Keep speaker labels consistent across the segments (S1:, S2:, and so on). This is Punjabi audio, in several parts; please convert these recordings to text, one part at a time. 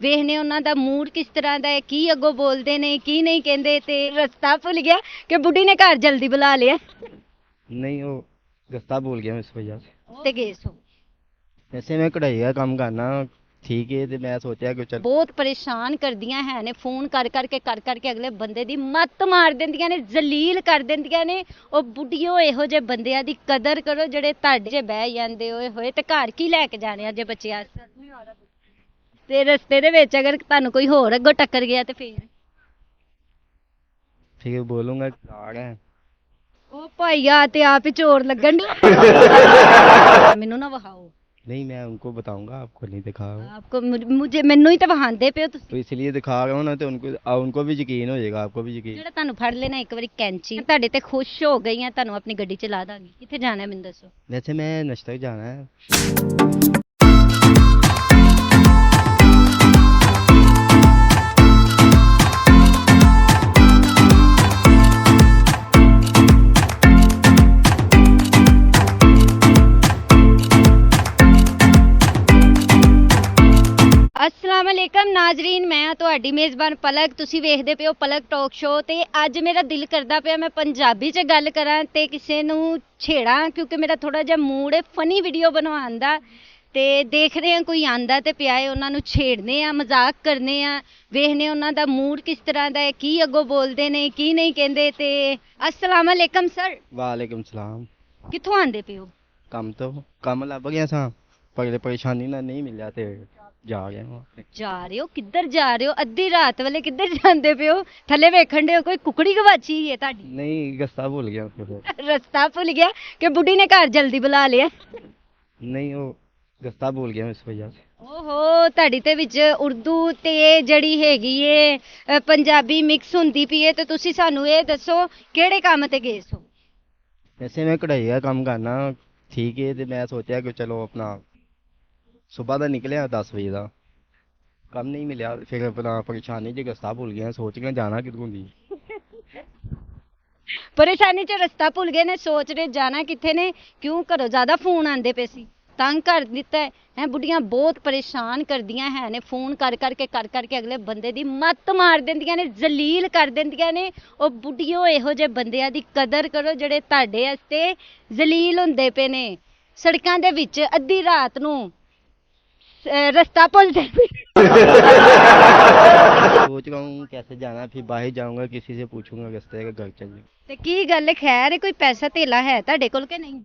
S1: ਵੇਖਨੇ ਉਹਨਾਂ ਦਾ ਮੂਡ ਕਿਸ ਤਰ੍ਹਾਂ ਦਾ ਹੈ, ਕੀ ਅੱਗੋਂ ਬੋਲਦੇ ਨੇ, ਕੀ ਨਹੀਂ ਕਹਿੰਦੇ। ਤੇ ਰਸਤਾ ਭੁੱਲ ਗਿਆ ਕਿ ਬੁੱਢੀ ਨੇ ਘਰ ਜਲਦੀ ਬੁਲਾ ਲਿਆ
S2: नहीं वो रास्ता भूल गया मैं इस वजह से।
S1: ਤੇ ਗਏ ਸੋ।
S2: वैसे मैं कढ़ाई का काम करना ठीक है तो मैं सोचा कि चल
S1: ਬਹੁਤ ਪਰੇਸ਼ਾਨ ਕਰਦੀਆਂ ਹੈ ਨੇ, ਫੋਨ ਕਰ ਕਰਕੇ ਅਗਲੇ ਬੰਦੇ ਦੀ ਮੱਤ ਮਾਰ ਦਿੰਦੀਆਂ ਨੇ, ਜ਼ਲੀਲ ਕਰ ਦਿੰਦੀਆਂ ਨੇ। ਉਹ ਬੁੱਢੀਓ ਇਹੋ ਜਿਹੇ ਬੰਦਿਆਂ ਦੀ ਕਦਰ ਕਰੋ ਜਿਹੜੇ ਤੁਹਾਡੇ 'ਚ ਬਹਿ ਜਾਂਦੇ ਹੋਏ ਤੇ ਘਰ ਕੀ ਲੈ ਕੇ ਜਾਣੇ ਆ ਜੇ ਬੱਚਿਆਂ ਤੇ ਰਸਤੇ ਦੇ ਵਿੱਚ ਅਗਰ ਤੁਹਾਨੂੰ ਕੋਈ ਹੋਰ ਅੱਗੋਂ ਟੱਕਰ ਗਿਆ ਤੇ ਫੇਰ
S2: फिर बोलूँगा आ गए।
S1: ਉਹ ਭਾਈਆ ਤੇ ਆਪ ਹੀ ਚੋਰ ਲੱਗਣ ਡਿਆ। ਮੈਨੂੰ ਨਾ ਵਹਾਓ,
S2: नहीं मैं उनको बताऊंगा, आपको नहीं दिखा रहा हूँ।
S1: ਆਪਕੋ ਮੁਝੇ ਮੈਨੂੰ ਹੀ ਤਾਂ ਵਹਾਉਂਦੇ ਪਿਓ ਤੁਸੀਂ।
S2: तो इसलिए दिखा रहा हूँ ना, तो उनको भी यकीन हो जाएगा, आपको भी यकीन।
S1: ਜਿਹੜਾ ਤੁਹਾਨੂੰ ਫੜ ਲੈਣਾ ਇੱਕ ਵਾਰੀ ਕੈਂਚੀ ਤੁਹਾਡੇ ਤੇ ਖੁਸ਼ ਹੋ ਗਈ ਆ, ਤੁਹਾਨੂੰ ਆਪਣੀ ਗੱਡੀ ਚ ਲਾ ਦਾਂਗੀ। ਕਿੱਥੇ ਜਾਣਾ ਹੈ ਮੈਨੂੰ ਦੱਸੋ।
S2: वैसे मैं नाश्ता जाना है।
S1: अस्सलाम वालेकुम नाजरीन, मैं ਤੁਹਾਡੀ ਮੇਜ਼ਬਾਨ ਪਲਕ। ਤੁਸੀਂ ਵੇਖਦੇ ਪਿਓ ਪਲਕ ਟਾਕ ਸ਼ੋ। ਤੇ ਅੱਜ ਮੇਰਾ ਦਿਲ ਕਰਦਾ ਪਿਆ ਮੈਂ ਪੰਜਾਬੀ 'ਚ ਗੱਲ ਕਰਾਂ ਤੇ ਕਿਸੇ ਨੂੰ ਛੇੜਾਂ, ਕਿਉਂਕਿ ਮੇਰਾ ਥੋੜਾ ਜਿਹਾ ਮੂਡ ਹੈ ਫਨੀ ਵੀਡੀਓ ਬਣਵਾਉਣ ਦਾ। ਤੇ ਦੇਖ ਰਹੇ ਹਾਂ ਕੋਈ ਆਂਦਾ ਤੇ ਪਿਆ ਹੈ, ਉਹਨਾਂ ਨੂੰ ਛੇੜਨੇ ਆ, ਮਜ਼ਾਕ ਕਰਨੇ ਆ, ਵੇਖਨੇ ਉਹਨਾਂ ਦਾ ਮੂਡ ਕਿਸ ਤਰ੍ਹਾਂ ਦਾ ਹੈ, ਕੀ ਅੱਗੋਂ ਬੋਲਦੇ ਨੇ, ਕੀ ਨਹੀਂ ਕਹਿੰਦੇ। ਤੇ अस्सलाम वालेकुम सर,
S2: वालेकुम सलाम।
S1: ਕਿੱਥੋਂ ਆਂਦੇ ਪਿਓ?
S2: कम लभ गया सा, पर परेशानी ना नहीं मिल जाते जा गए वहाँ।
S1: ਜਾ ਰਹੇ ਹੋ? ਕਿੱਧਰ ਜਾ ਰਹੇ ਹੋ? ਅੱਧੀ ਰਾਤ ਵੇਲੇ ਕਿੱਧਰ ਜਾਂਦੇ ਪਿਓ? ਥੱਲੇ ਵੇਖਣ ਦੇ ਕੋਈ ਕੁਕੜੀ ਗਵਾਚੀ ਹੈ ਤੁਹਾਡੀ?
S2: नहीं रास्ता भूल गया उसको फिर।
S1: ਰਸਤਾ ਭੁੱਲ ਗਿਆ ਕਿ ਬੁੱਢੀ ਨੇ ਘਰ ਜਲਦੀ ਬੁਲਾ ਲਿਆ।
S2: नहीं वो रास्ता भूल गया इस वजह से।
S1: ਓਹੋ, ਤੁਹਾਡੀ ਤੇ ਵਿੱਚ ਉਰਦੂ ਤੇ ਜਿਹੜੀ ਹੈਗੀ ਏ ਪੰਜਾਬੀ ਮਿਕਸ ਹੁੰਦੀ ਪਈ ਏ। ਤੇ ਤੁਸੀਂ ਸਾਨੂੰ ਇਹ ਦੱਸੋ ਕਿਹੜੇ ਕੰਮ ਤੇ ਗਏ ਸੋ?
S2: वैसे मैं कढ़ाई का काम करना ठीक है तो मैं सोचा कि चलो अपना सुबह का निकले 10 बजे का, कम नहीं मिला, फिर अपना परेशानी च रास्ता भूल गया, सोच के जाना किधरों दी।
S1: ਪਰੇਸ਼ਾਨੀ 'ਚ ਰਸਤਾ ਭੁੱਲ ਗਏ ਨੇ, ਸੋਚ ਰਹੇ ਜਾਣਾ ਕਿੱਥੇ ਨੇ। ਕਿਉਂ ਘਰੋਂ ਜ਼ਿਆਦਾ ਫੋਨ ਆਂਦੇ ਪਏ ਸੀ, ਤੰਗ ਕਰ ਦਿੱਤਾ ਹੈ। ਬੁੱਢੀਆਂ ਬਹੁਤ ਪਰੇਸ਼ਾਨ ਕਰਦੀਆਂ ਹੈ ਨੇ, ਫੋਨ ਕਰ ਕਰਕੇ ਅਗਲੇ ਬੰਦੇ ਦੀ ਮੱਤ ਮਾਰ ਦਿੰਦੀਆਂ ਨੇ, ਜ਼ਲੀਲ ਕਰ ਦਿੰਦੀਆਂ ਨੇ। ਉਹ ਬੁੱਢੀਓ ਇਹੋ ਜਿਹੇ ਬੰਦਿਆਂ ਦੀ ਕਦਰ ਕਰੋ ਜਿਹੜੇ ਤੁਹਾਡੇ ਵਾਸਤੇ ਜ਼ਲੀਲ ਹੁੰਦੇ ਪਏ ਨੇ। ਸੜਕਾਂ ਦੇ ਵਿੱਚ ਅੱਧੀ ਰਾਤ ਨੂੰ ਰਸਤਾ ਭੁੱਲਦੇ ਪਏ।
S2: सोच रहा हूँ कैसे जाना, फिर बाहर जाऊंगा, किसी से पूछूंगा रास्ते का, घर चल।
S1: ਤੇ ਕੀ ਗੱਲ ਖੈਰ ਕੋਈ ਪੈਸਾ ਧੇਲਾ ਹੈ ਤੁਹਾਡੇ ਕੋਲ ਕਿ ਨਹੀਂ?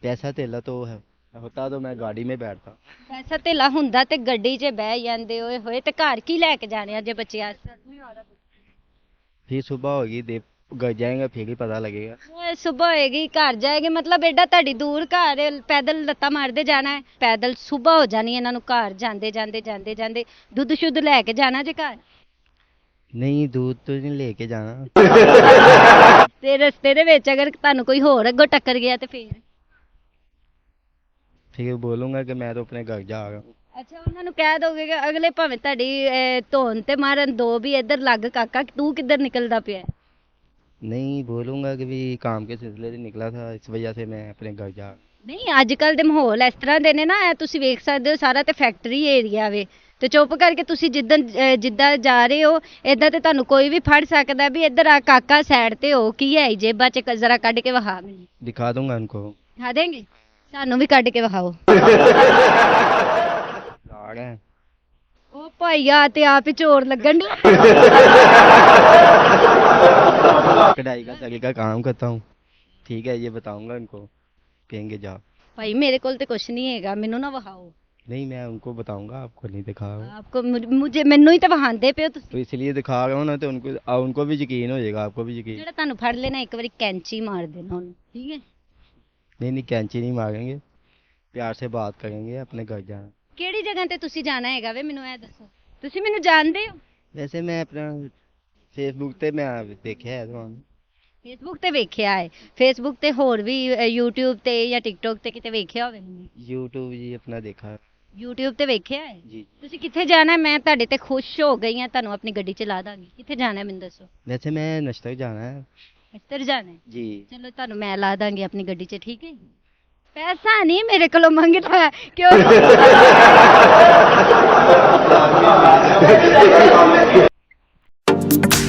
S2: पैसा तेला तो है, होता तो मैं गाड़ी में बैठता।
S1: ਪੈਸਾ ਧੇਲਾ ਹੁੰਦਾ ਤੇ ਗੱਡੀ 'ਚ ਬਹਿ ਜਾਂਦੇ ਹੋਏ ਤੇ ਘਰ ਕੀ ਲੈ ਕੇ ਜਾਣੇ ਆ ਜੇ ਬੱਚਿਆਂ?
S2: फिर सुबह होगी, घर जाएंगे फिर ही पता लगेगा।
S1: ਸੁਬਹ ਹੋਏਗੀ ਘਰ ਜਾਏਗੀ, ਮਤਲਬ ਐਡਾ ਤੁਹਾਡੀ ਦੂਰ ਘਰ ਹੈ, ਪੈਦਲ ਲੱਤਾਂ ਮਾਰਦੇ ਜਾਣਾ ਹੈ? ਪੈਦਲ ਸੁਬਹ ਹੋ ਜਾਣੀ ਇਹਨਾਂ ਨੂੰ ਘਰ ਜਾਂਦੇ ਦੁੱਧ ਸ਼ੁੱਧ ਲੈ ਕੇ ਜਾਣਾ ਜੇ ਘਰ?
S2: नहीं दूध तो नहीं लेके जाना।
S1: ਤੇ ਰਸਤੇ ਦੇ ਵਿੱਚ ਅਗਰ ਤੁਹਾਨੂੰ ਕੋਈ ਹੋਰ ਅੱਗੋਂ ਟੱਕਰ ਗਿਆ ਤੇ ਫੇਰ?
S2: फिर बोलूंगा कि मैं तो अपने घर जा रहा हूँ।
S1: ਅੱਛਾ, ਉਹਨਾਂ ਨੂੰ ਕਹਿ ਦੋਗੇ ਕਿ ਅਗਲੇ ਭਾਵੇਂ ਤੁਹਾਡੀ ਧੋਣ ਤੇ ਮਾਰਨ ਦੋ ਵੀ, ਇੱਧਰ ਲੱਗ ਕਾਕਾ ਤੂੰ ਕਿੱਧਰ ਨਿਕਲਦਾ ਪਿਆ?
S2: नहीं बोलूंगा कि भी काम के सिलसिले से निकला था, इस वजह से मैं अपने घर जा।
S1: ਨਹੀਂ, ਅੱਜ ਕੱਲ ਦੇ ਮਾਹੌਲ ਇਸ ਤਰ੍ਹਾਂ ਦੇ ਨੇ ਨਾ, ਇਹ ਤੁਸੀਂ ਵੇਖ ਸਕਦੇ ਹੋ ਸਾਰਾ ਤੇ ਫੈਕਟਰੀ ਏਰੀਆ ਵੇ। ਤੇ ਚੁੱਪ ਕਰਕੇ ਤੁਸੀਂ ਜਿੱਦਾਂ ਜਾ ਰਹੇ ਹੋ ਏਦਾਂ ਤੇ ਤੁਹਾਨੂੰ ਕੋਈ ਵੀ ਫੜ ਸਕਦਾ ਵੀ ਇੱਧਰ ਆ ਕਾਕਾ ਸਾਈਡ ਤੇ ਹੋ, ਕੀ ਹੈ ਜੇਬਾਂ ਚ ਜ਼ਰਾ ਕੱਢ ਕੇ ਵਿਖਾ ਮੈਨੂੰ।
S2: दिखा दूंगा उनको।
S1: ਦਿਖਾ ਦੇਂਗੇ? ਸਾਨੂੰ ਵੀ ਕੱਢ ਕੇ ਵਿਖਾਓ।
S2: आ गए।
S1: ਉਹ ਭਾਈਆ ਤੇ ਆਪ ਹੀ ਚੋਰ ਲੱਗਣ ਡਿਆ।
S2: कढ़ाई का सभी का काम करता हूँ, ठीक है, ये बताऊंगा उनको, कहेंगे जा।
S1: ਭਾਈ ਮੇਰੇ ਕੋਲ ਤੇ ਕੁਛ ਨਹੀਂ ਹੈਗਾ, ਮੈਨੂੰ ਨਾ ਵਿਖਾਓ।
S2: नहीं मैं उनको बताऊंगा, आपको नहीं दिखा रहा हूँ।
S1: ਆਪਕੋ ਮੁਝੇ ਮੈਨੂੰ ਹੀ ਤਾਂ ਵਿਖਾਉਂਦੇ ਪਿਓ ਤੁਸੀਂ।
S2: तो इसलिए दिखा रहा हूँ ना, तो उनको भी यकीन हो जाएगा, आपको भी यकीन।
S1: ਜਿਹੜਾ ਤੁਹਾਨੂੰ ਫੜ ਲੈਣਾ ਇੱਕ ਵਾਰੀ ਕੈਂਚੀ ਮਾਰ ਦੇਣਾ ਉਹਨੂੰ, ਠੀਕ ਹੈ?
S2: नहीं कैंची नहीं मारेंगे, प्यार से बात करेंगे, अपने घर जाना।
S1: ਕਿਹੜੀ ਜਗ੍ਹਾ ਤੇ ਤੁਸੀਂ ਜਾਣਾ ਹੈਗਾ ਵੇ ਮੈਨੂੰ ਇਹ ਦੱਸੋ। ਤੁਸੀਂ ਮੈਨੂੰ ਜਾਣਦੇ ਹੋ?
S2: वैसे मैं अपना फेसबुक ते मैं देखा है ਤੁਹਾਨੂੰ।
S1: ਫੇਸਬੁੱਕ ਤੇ ਵੇਖਿਆ ਹੈ, ਫੇਸਬੁੱਕ ਤੇ ਹੋਰ ਵੀ YouTube ਤੇ ਜਾਂ TikTok ਤੇ ਕਿਤੇ ਵੇਖਿਆ ਹੋਵੇ?
S2: यूट्यूब जी अपना देखा है।
S1: YouTube ਤੇ ਵੇਖਿਆ ਹੈ।
S2: जी
S1: ਤੁਸੀਂ ਕਿੱਥੇ ਜਾਣਾ ਹੈ? ਮੈਂ ਤੁਹਾਡੇ ਤੇ ਖੁਸ਼ ਹੋ ਗਈ ਹਾਂ, ਤੁਹਾਨੂੰ ਆਪਣੀ ਗੱਡੀ ਚ ਲਾ ਦਾਂਗੀ। ਕਿੱਥੇ ਜਾਣਾ ਹੈ ਮੈਨੂੰ ਦੱਸੋ।
S2: वैसे मैं नश्तर जाना है।
S1: ਇੱਧਰ ਜਾਣਾ ਹੈ?
S2: जी
S1: ਚਲੋ ਤੁਹਾਨੂੰ ਮੈਂ ਲਾ ਦਾਂਗੀ ਆਪਣੀ ਗੱਡੀ 'ਚ, ਠੀਕ ਹੈ? ਪੈਸਾ ਨਹੀਂ ਮੇਰੇ ਕੋਲੋਂ ਮੰਗਦਾ ਕਿਉਂ?
S3: Thank